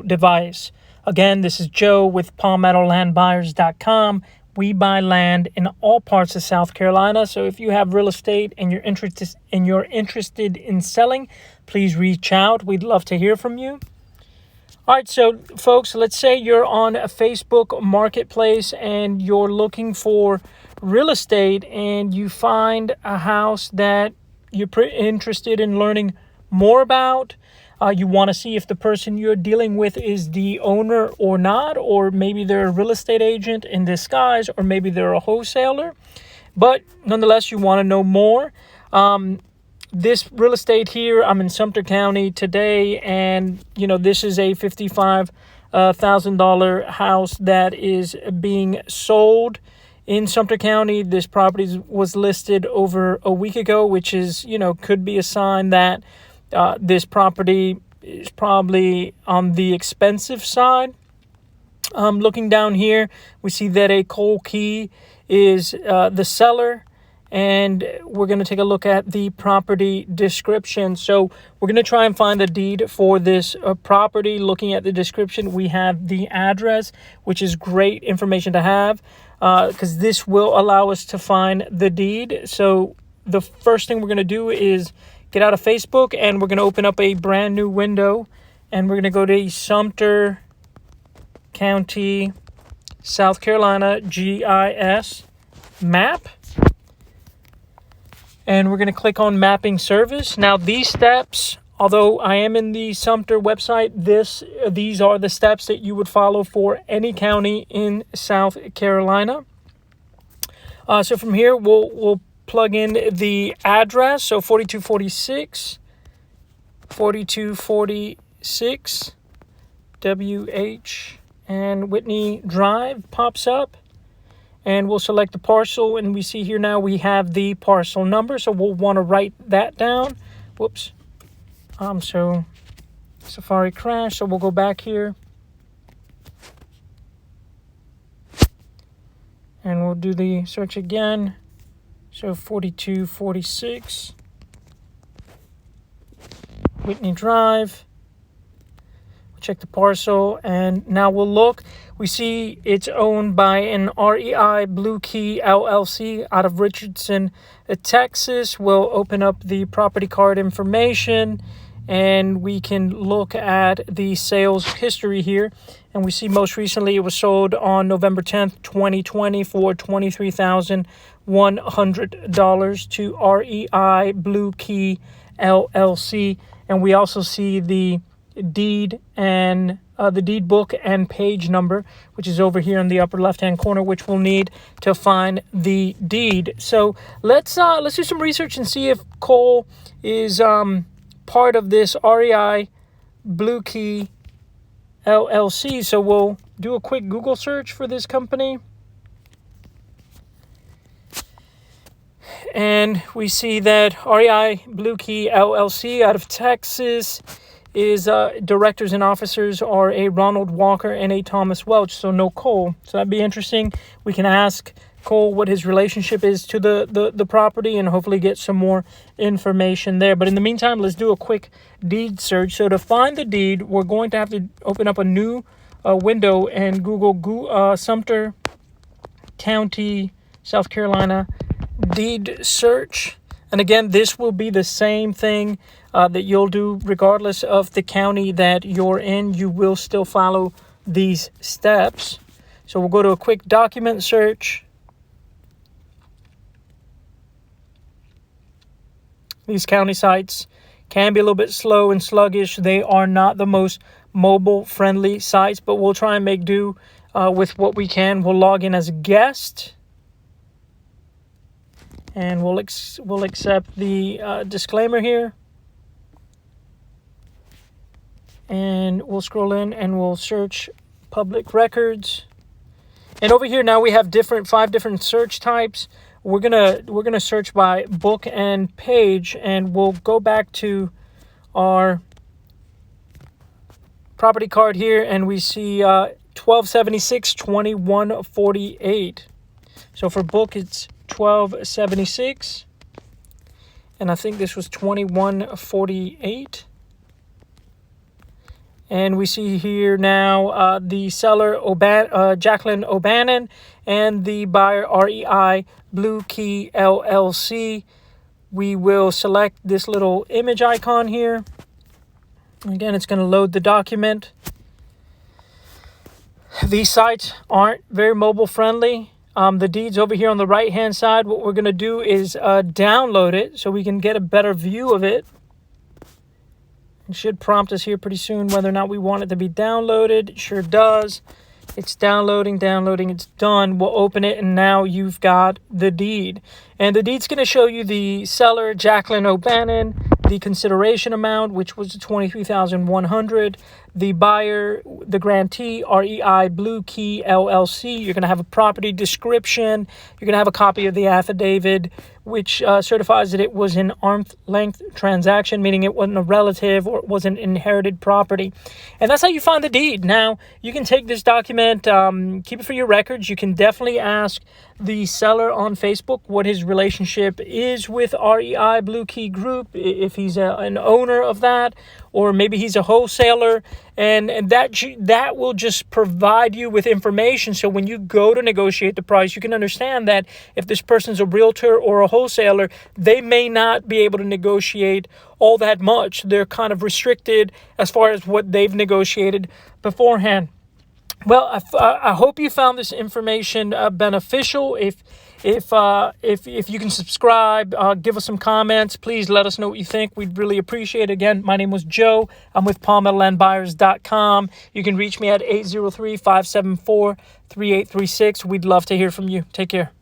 device. Again, this is Joe with PalmettoLandBuyers.com. We buy land in all parts of South Carolina. So if you have real estate and you're interested in selling, please reach out. We'd love to hear from you. All right, so folks, let's say you're on a Facebook Marketplace and you're looking for real estate and you find a house that you're interested in learning more about. You want to see if the person you're dealing with is the owner or not, or maybe they're a real estate agent in disguise, or maybe they're a wholesaler. But nonetheless, you want to know more. This real estate here, I'm in Sumter County today, and this is a $55,000 house that is being sold in Sumter County. This property was listed over a week ago, which is, could be a sign that this property is probably on the expensive side. Looking down here, we see that a Cole Key is the seller, and we're going to take a look at the property description. So we're going to try and find the deed for this property. Looking at the description, we have the address, which is great information to have because this will allow us to find the deed. So the first thing we're going to do is get out of Facebook, and we're going to open up a brand new window, and we're going to go to Sumter County, South Carolina, GIS map. And we're going to click on mapping service. Now these steps, although I am in the Sumter website, these are the steps that you would follow for any county in South Carolina. So from here, we'll plug in the address. So 4246 WH and Whitney Drive pops up, and we'll select the parcel, and we see here now we have the parcel number, so we'll want to write that down. Whoops. So Safari crashed, so we'll go back here and we'll do the search again. So 4246 Whitney Drive. We'll check the parcel, and now we'll look. We see it's owned by an REI Blue Key LLC out of Richardson, Texas. We'll open up the property card information, and we can look at the sales history here. And we see most recently it was sold on November 10th, 2020 for $23,100 to REI Blue Key LLC. And we also see the deed and the deed book and page number, which is over here in the upper left-hand corner, which we'll need to find the deed. So let's do some research and see if Cole is part of this REI Blue Key LLC. So we'll do a quick Google search for this company. And we see that REI Blue Key LLC out of Texas is directors and officers are a Ronald Walker and a Thomas Welch, so no Cole. So that'd be interesting. We can ask Cole what his relationship is to the property and hopefully get some more information there. But in the meantime, let's do a quick deed search. So to find the deed, we're going to have to open up a new window and Google Sumter County, South Carolina deed search. And again, this will be the same thing that you'll do regardless of the county that you're in. You will still follow these steps. So we'll go to a quick document search. These county sites can be a little bit slow and sluggish. They are not the most mobile-friendly sites, but we'll try and make do with what we can. We'll log in as a guest. And we'll accept the disclaimer here. And we'll scroll in and we'll search public records. And over here now we have 5 different search types. We're gonna search by book and page, and we'll go back to our property card here, and we see 1276 2148. So for book it's 1276, and I think this was 2148. And we see here now the seller, Jacqueline O'Bannon, and the buyer, REI Blue Key LLC. We will select this little image icon here. Again, it's going to load the document. These sites aren't very mobile friendly. The deed's over here on the right hand side. What we're going to do is download it so we can get a better view of it. It should prompt us here pretty soon whether or not we want it to be downloaded. It sure does. It's downloading, it's done. We'll open it, and now you've got the deed. And the deed's going to show you the seller, Jacqueline O'Bannon, the consideration amount, which was $23,100. The buyer, the grantee, REI Blue Key LLC. You're going to have a property description. You're going to have a copy of the affidavit, which certifies that it was an arm's length transaction, meaning it wasn't a relative or it wasn't inherited property. And that's how you find the deed. Now, you can take this document, keep it for your records. You can definitely ask the seller on Facebook what his relationship is with REI Blue Key Group, if he's an owner of that, or maybe he's a wholesaler, and that will just provide you with information. So when you go to negotiate the price, you can understand that if this person's a realtor or a wholesaler, they may not be able to negotiate all that much. They're kind of restricted as far as what they've negotiated beforehand. Well, I hope you found this information beneficial. If you can subscribe, give us some comments. Please let us know what you think. We'd really appreciate it. Again, my name was Joe. I'm with PalmettoLandBuyers.com. You can reach me at 803-574-3836. We'd love to hear from you. Take care.